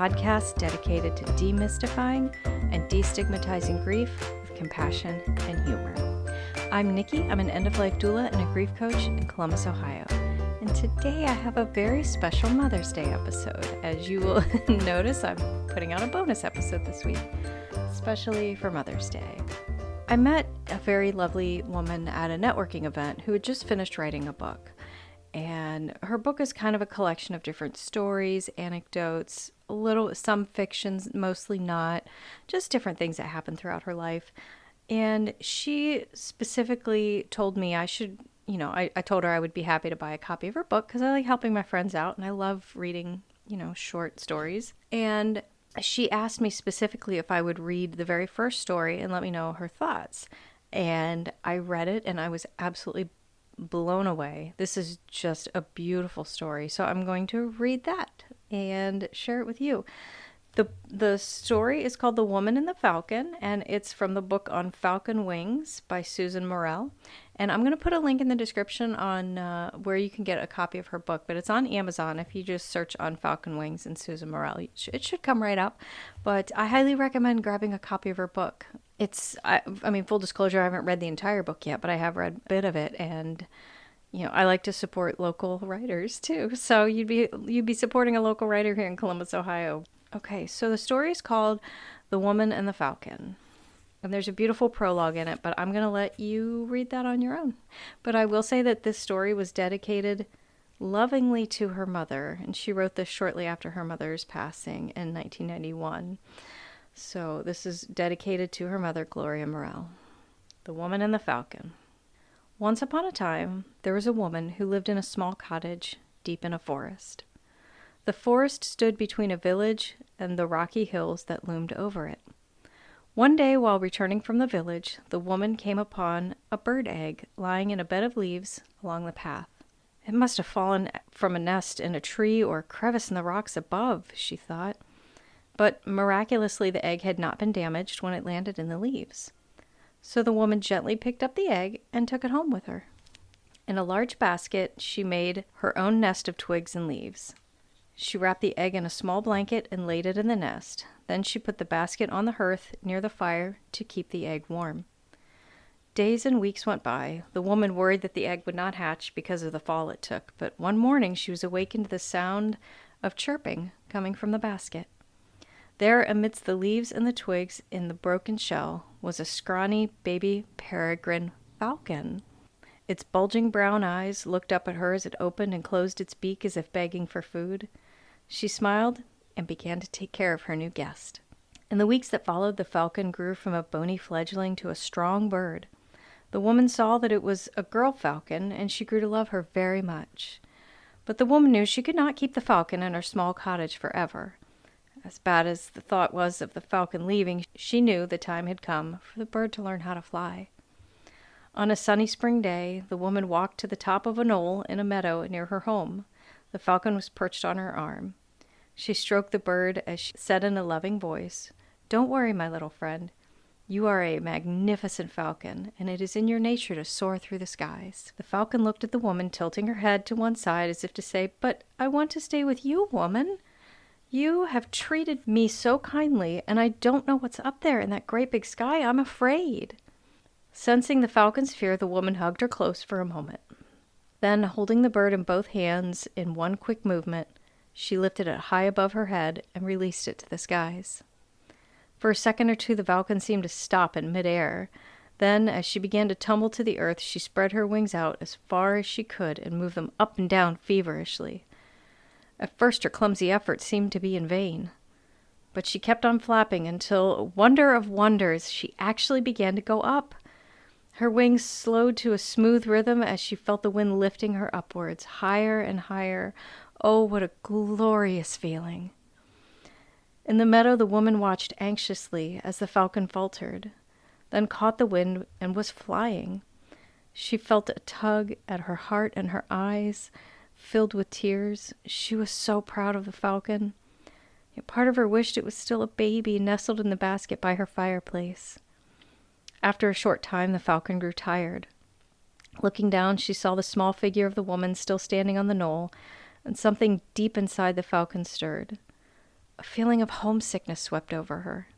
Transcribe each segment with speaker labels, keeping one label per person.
Speaker 1: podcast dedicated to demystifying and destigmatizing grief with compassion and humor. I'm Nikki. I'm an end-of-life doula and a grief coach in Columbus, Ohio. And today I have a very special Mother's Day episode. As you will notice, I'm putting out a bonus episode this week, especially for Mother's Day. I met a very lovely woman at a networking event who had just finished writing a book. And her book is kind of a collection of different stories, anecdotes, some fictions, mostly not, just different things that happened throughout her life. And she specifically told me I should, I told her I would be happy to buy a copy of her book because I like helping my friends out and I love reading, short stories. And she asked me specifically if I would read the very first story and let me know her thoughts. And I read it and I was absolutely blown away. This is just a beautiful story. So I'm going to read that and share it with you. The story is called The Woman and the Falcon, and it's from the book On Falcon Wings by Susan Morrell. And I'm going to put a link in the description on where you can get a copy of her book, but it's on Amazon. If you just search On Falcon Wings and Susan Morrell, it should come right up. But I highly recommend grabbing a copy of her book. Full disclosure, I haven't read the entire book yet, but I have read a bit of it, and I like to support local writers too. So you'd be supporting a local writer here in Columbus, Ohio. Okay, so the story is called The Woman and the Falcon. And there's a beautiful prologue in it, but I'm going to let you read that on your own. But I will say that this story was dedicated lovingly to her mother, and she wrote this shortly after her mother's passing in 1991. So this is dedicated to her mother, Gloria Morrell. The Woman and the Falcon. Once upon a time, there was a woman who lived in a small cottage deep in a forest. The forest stood between a village and the rocky hills that loomed over it. One day, while returning from the village, the woman came upon a bird egg lying in a bed of leaves along the path. It must have fallen from a nest in a tree or a crevice in the rocks above, she thought. But miraculously, the egg had not been damaged when it landed in the leaves. So the woman gently picked up the egg and took it home with her. In a large basket, she made her own nest of twigs and leaves. She wrapped the egg in a small blanket and laid it in the nest. Then she put the basket on the hearth near the fire to keep the egg warm. Days and weeks went by. The woman worried that the egg would not hatch because of the fall it took, but one morning she was awakened to the sound of chirping coming from the basket. There, amidst the leaves and the twigs in the broken shell, was a scrawny baby peregrine falcon. Its bulging brown eyes looked up at her as it opened and closed its beak as if begging for food. She smiled and began to take care of her new guest. In the weeks that followed, the falcon grew from a bony fledgling to a strong bird. The woman saw that it was a girl falcon, and she grew to love her very much. But the woman knew she could not keep the falcon in her small cottage forever. As bad as the thought was of the falcon leaving, she knew the time had come for the bird to learn how to fly. On a sunny spring day, the woman walked to the top of a knoll in a meadow near her home. The falcon was perched on her arm. She stroked the bird as she said in a loving voice, "Don't worry, my little friend. You are a magnificent falcon, and it is in your nature to soar through the skies." The falcon looked at the woman, tilting her head to one side as if to say, "But I want to stay with you, woman. You have treated me so kindly, and I don't know what's up there in that great big sky. I'm afraid." Sensing the falcon's fear, the woman hugged her close for a moment. Then, holding the bird in both hands in one quick movement, she lifted it high above her head and released it to the skies. For a second or two, the falcon seemed to stop in midair. Then, as she began to tumble to the earth, she spread her wings out as far as she could and moved them up and down feverishly. At first, her clumsy efforts seemed to be in vain. But she kept on flapping until, wonder of wonders, she actually began to go up. Her wings slowed to a smooth rhythm as she felt the wind lifting her upwards, higher and higher. Oh, what a glorious feeling! In the meadow, the woman watched anxiously as the falcon faltered, then caught the wind and was flying. She felt a tug at her heart and her eyes filled with tears. She was so proud of the falcon. Yet part of her wished it was still a baby nestled in the basket by her fireplace. After a short time, the falcon grew tired. Looking down, she saw the small figure of the woman still standing on the knoll, and something deep inside the falcon stirred. A feeling of homesickness swept over her.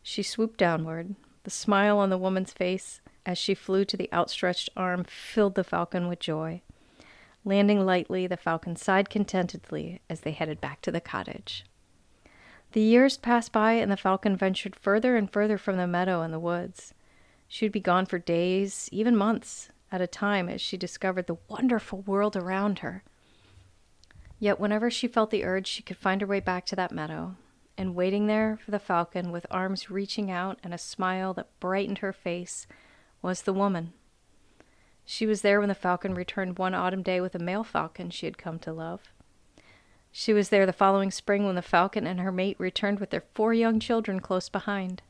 Speaker 1: She swooped downward. The smile on the woman's face as she flew to the outstretched arm filled the falcon with joy. Landing lightly, the falcon sighed contentedly as they headed back to the cottage. The years passed by, and the falcon ventured further and further from the meadow and the woods. She would be gone for days, even months, at a time as she discovered the wonderful world around her. Yet whenever she felt the urge, she could find her way back to that meadow, and waiting there for the falcon with arms reaching out and a smile that brightened her face was the woman. She was there when the falcon returned one autumn day with a male falcon she had come to love. She was there the following spring when the falcon and her mate returned with their 4 young children close behind.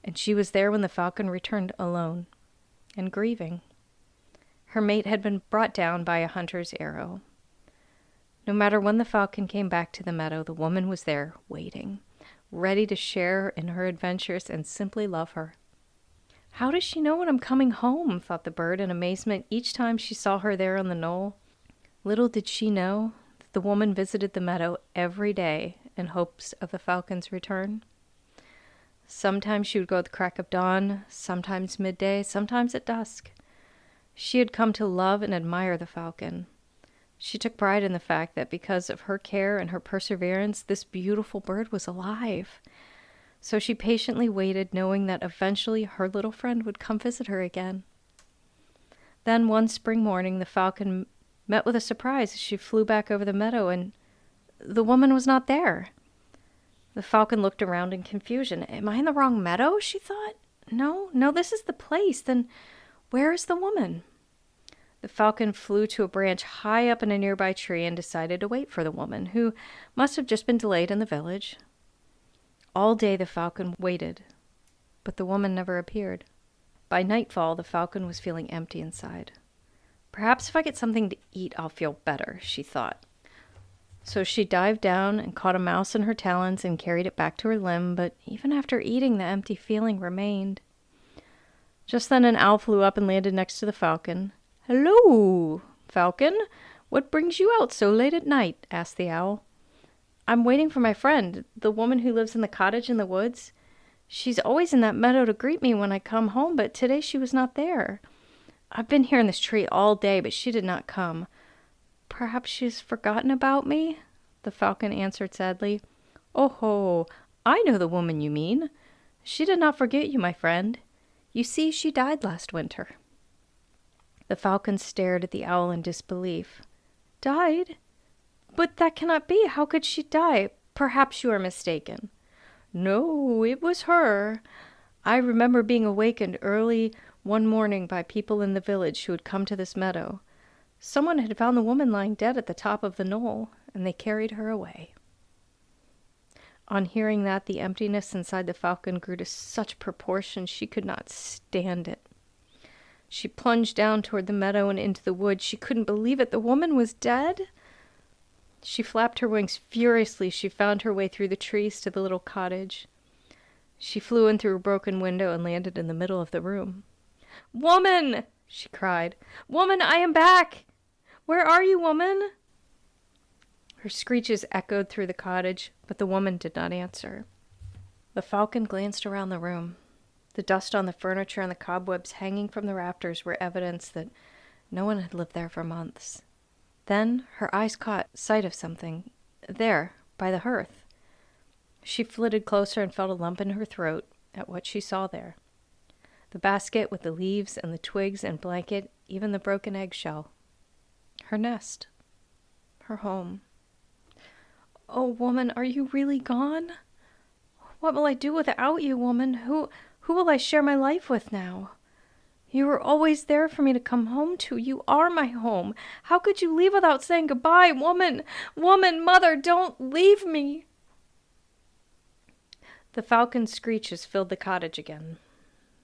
Speaker 1: And she was there when the falcon returned alone and grieving. Her mate had been brought down by a hunter's arrow. No matter when the falcon came back to the meadow, the woman was there, waiting, ready to share in her adventures and simply love her. "How does she know when I'm coming home?" thought the bird in amazement each time she saw her there on the knoll. Little did she know that the woman visited the meadow every day in hopes of the falcon's return. Sometimes she would go at the crack of dawn, sometimes midday, sometimes at dusk. She had come to love and admire the falcon. She took pride in the fact that because of her care and her perseverance, this beautiful bird was alive. So she patiently waited, knowing that eventually her little friend would come visit her again. Then one spring morning, the falcon met with a surprise as she flew back over the meadow, and the woman was not there. The falcon looked around in confusion. "Am I in the wrong meadow?" she thought. No, this is the place. Then where is the woman?" The falcon flew to a branch high up in a nearby tree and decided to wait for the woman, who must have just been delayed in the village. All day the falcon waited, but the woman never appeared. By nightfall, the falcon was feeling empty inside. "Perhaps if I get something to eat, I'll feel better," she thought. So she dived down and caught a mouse in her talons and carried it back to her limb, but even after eating, the empty feeling remained. Just then an owl flew up and landed next to the falcon. "Hello, falcon. What brings you out so late at night?" asked the owl. "I'm waiting for my friend, the woman who lives in the cottage in the woods. She's always in that meadow to greet me when I come home, but today she was not there. I've been here in this tree all day, but she did not come. Perhaps she's forgotten about me?" the falcon answered sadly. "Oh ho, I know the woman you mean. She did not forget you, my friend. You see, she died last winter." The falcon stared at the owl in disbelief. "Died? But that cannot be. How could she die? Perhaps you are mistaken." "No, it was her. I remember being awakened early one morning by people in the village who had come to this meadow. Someone had found the woman lying dead at the top of the knoll, and they carried her away." On hearing that, the emptiness inside the falcon grew to such proportions she could not stand it. She plunged down toward the meadow and into the woods. She couldn't believe it. The woman was dead. She flapped her wings furiously. She found her way through the trees to the little cottage. She flew in through a broken window and landed in the middle of the room. "Woman!" she cried. "Woman, I am back! Where are you, woman?" Her screeches echoed through the cottage, but the woman did not answer. The falcon glanced around the room. The dust on the furniture and the cobwebs hanging from the rafters were evidence that no one had lived there for months. Then her eyes caught sight of something, there, by the hearth. She flitted closer and felt a lump in her throat at what she saw there. The basket with the leaves and the twigs and blanket, even the broken eggshell. Her nest. Her home. "Oh, woman, are you really gone? What will I do without you, woman? Who will I share my life with now? You were always there for me to come home to. You are my home. How could you leave without saying goodbye? Woman, mother, don't leave me." The falcon's screeches filled the cottage again.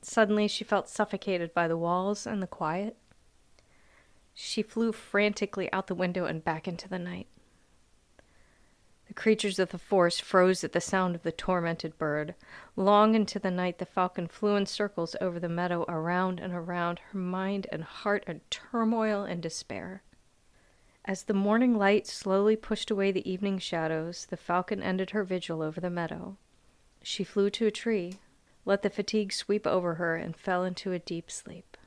Speaker 1: Suddenly she felt suffocated by the walls and the quiet. She flew frantically out the window and back into the night. The creatures of the forest froze at the sound of the tormented bird. Long into the night the falcon flew in circles over the meadow, around and around, her mind and heart in turmoil and despair. As the morning light slowly pushed away the evening shadows, the falcon ended her vigil over the meadow. She flew to a tree, let the fatigue sweep over her, and fell into a deep sleep.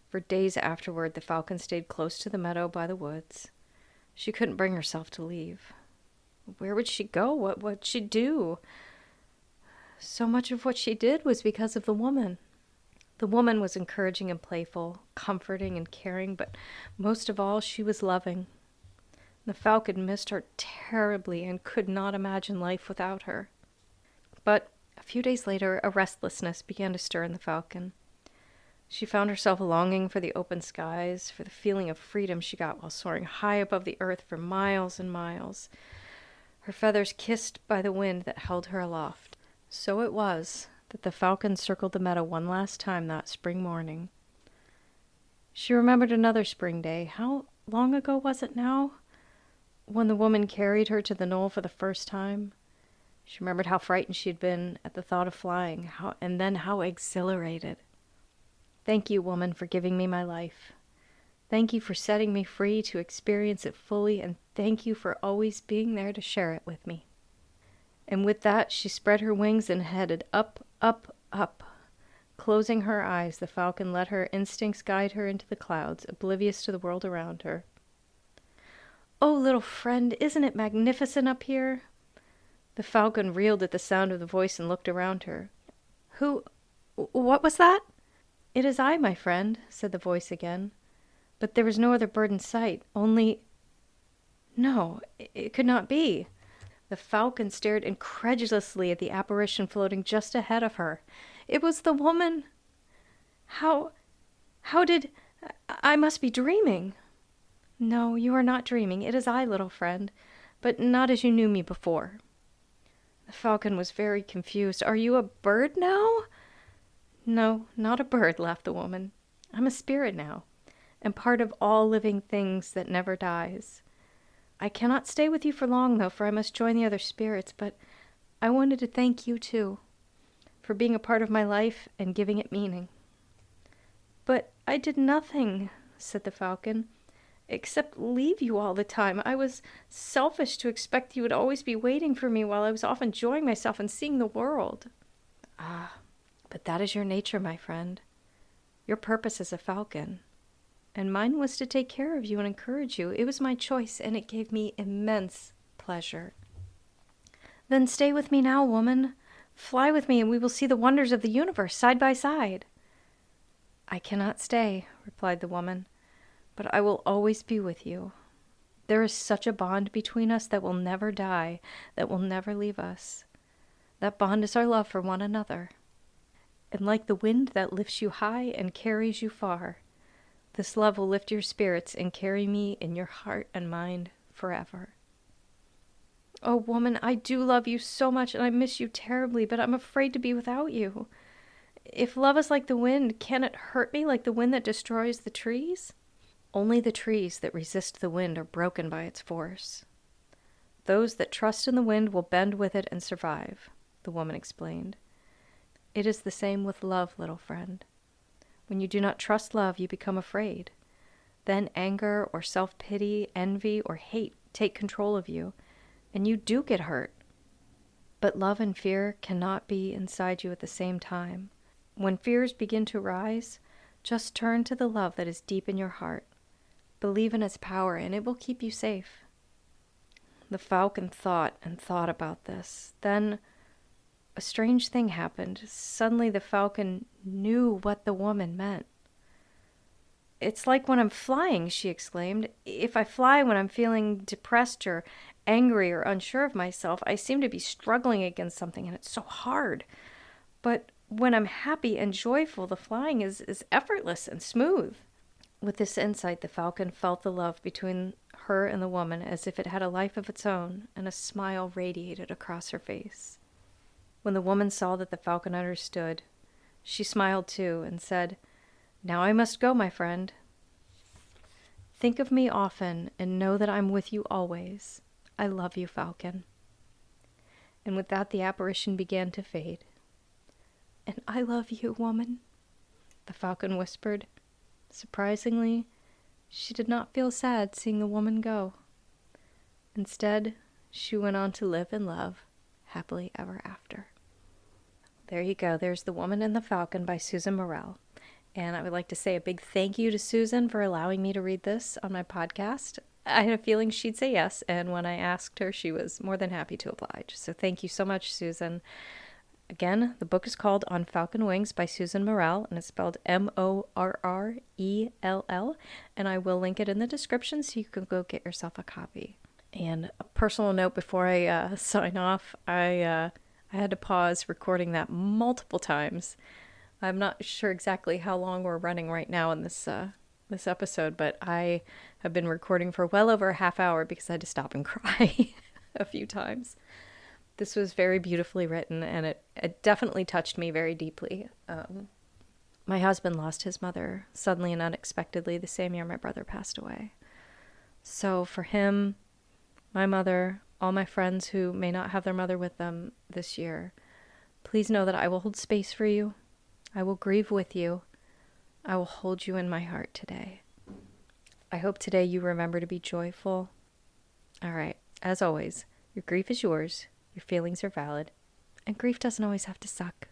Speaker 1: For days afterward, the falcon stayed close to the meadow by the woods. She couldn't bring herself to leave. Where would she go? What would she do? So much of what she did was because of the woman. The woman was encouraging and playful, comforting and caring, but most of all, she was loving. The falcon missed her terribly and could not imagine life without her. But a few days later, a restlessness began to stir in the falcon. She found herself longing for the open skies, for the feeling of freedom she got while soaring high above the earth for miles and miles, her feathers kissed by the wind that held her aloft. So it was that the falcon circled the meadow one last time that spring morning. She remembered another spring day. How long ago was it now? When the woman carried her to the knoll for the first time. She remembered how frightened she had been at the thought of flying, and then how exhilarated. Thank you, woman, for giving me my life. Thank you for setting me free to experience it fully, and thank you for always being there to share it with me. And with that, she spread her wings and headed up, up, up. Closing her eyes, the falcon let her instincts guide her into the clouds, oblivious to the world around her. Oh, little friend, isn't it magnificent up here? The falcon reeled at the sound of the voice and looked around her. What was that? It is I, my friend, said the voice again. But there was no other bird in sight, only... No, it could not be. The falcon stared incredulously at the apparition floating just ahead of her. It was the woman. How did... I must be dreaming. No, you are not dreaming. It is I, little friend, but not as you knew me before. The falcon was very confused. Are you a bird now? No, not a bird, laughed the woman. I'm a spirit now, and part of all living things that never dies. I cannot stay with you for long, though, for I must join the other spirits, but I wanted to thank you, too, for being a part of my life and giving it meaning. But I did nothing, said the falcon, except leave you all the time. I was selfish to expect you would always be waiting for me while I was off enjoying myself and seeing the world. Ah, but that is your nature, my friend. Your purpose as a falcon. And mine was to take care of you and encourage you. It was my choice, and it gave me immense pleasure. Then stay with me now, woman. Fly with me, and we will see the wonders of the universe side by side. I cannot stay, replied the woman, but I will always be with you. There is such a bond between us that will never die, that will never leave us. That bond is our love for one another. And like the wind that lifts you high and carries you far, this love will lift your spirits and carry me in your heart and mind forever. Oh, woman, I do love you so much, and I miss you terribly, but I'm afraid to be without you. If love is like the wind, can it hurt me like the wind that destroys the trees? Only the trees that resist the wind are broken by its force. Those that trust in the wind will bend with it and survive, the woman explained. It is the same with love, little friend. When you do not trust love, you become afraid. Then anger or self-pity, envy or hate take control of you, and you do get hurt. But love and fear cannot be inside you at the same time. When fears begin to rise, just turn to the love that is deep in your heart. Believe in its power, and it will keep you safe. The falcon thought and thought about this. Then a strange thing happened. Suddenly the falcon knew what the woman meant. It's like when I'm flying, she exclaimed. If I fly when I'm feeling depressed or angry or unsure of myself, I seem to be struggling against something, and it's so hard. But when I'm happy and joyful, the flying is effortless and smooth. With this insight, the falcon felt the love between her and the woman as if it had a life of its own, and a smile radiated across her face. When the woman saw that the falcon understood, she smiled too and said, "Now I must go, my friend. Think of me often and know that I'm with you always. I love you, falcon." And with that, the apparition began to fade. "And I love you, woman," the falcon whispered. Surprisingly, She did not feel sad seeing the woman go. Instead, she went on to live and love happily ever after. There you go. There's The Woman and the Falcon by Susan Morrell. And I would like to say a big thank you to Susan for allowing me to read this on my podcast. I had a feeling she'd say yes, and when I asked her, she was more than happy to oblige. So thank you so much, Susan. Again, the book is called On Falcon Wings by Susan Morrell, and it's spelled Morrell, and I will link it in the description so you can go get yourself a copy. And a personal note before I sign off, I had to pause recording that multiple times. I'm not sure exactly how long we're running right now in this episode, but I have been recording for well over a half hour because I had to stop and cry a few times. This was very beautifully written, and it definitely touched me very deeply. My husband lost his mother suddenly and unexpectedly the same year my brother passed away. So for him, my mother, all my friends who may not have their mother with them this year, please know that I will hold space for you. I will grieve with you. I will hold you in my heart today. I hope today you remember to be joyful. All right, as always, your grief is yours, your feelings are valid, and grief doesn't always have to suck.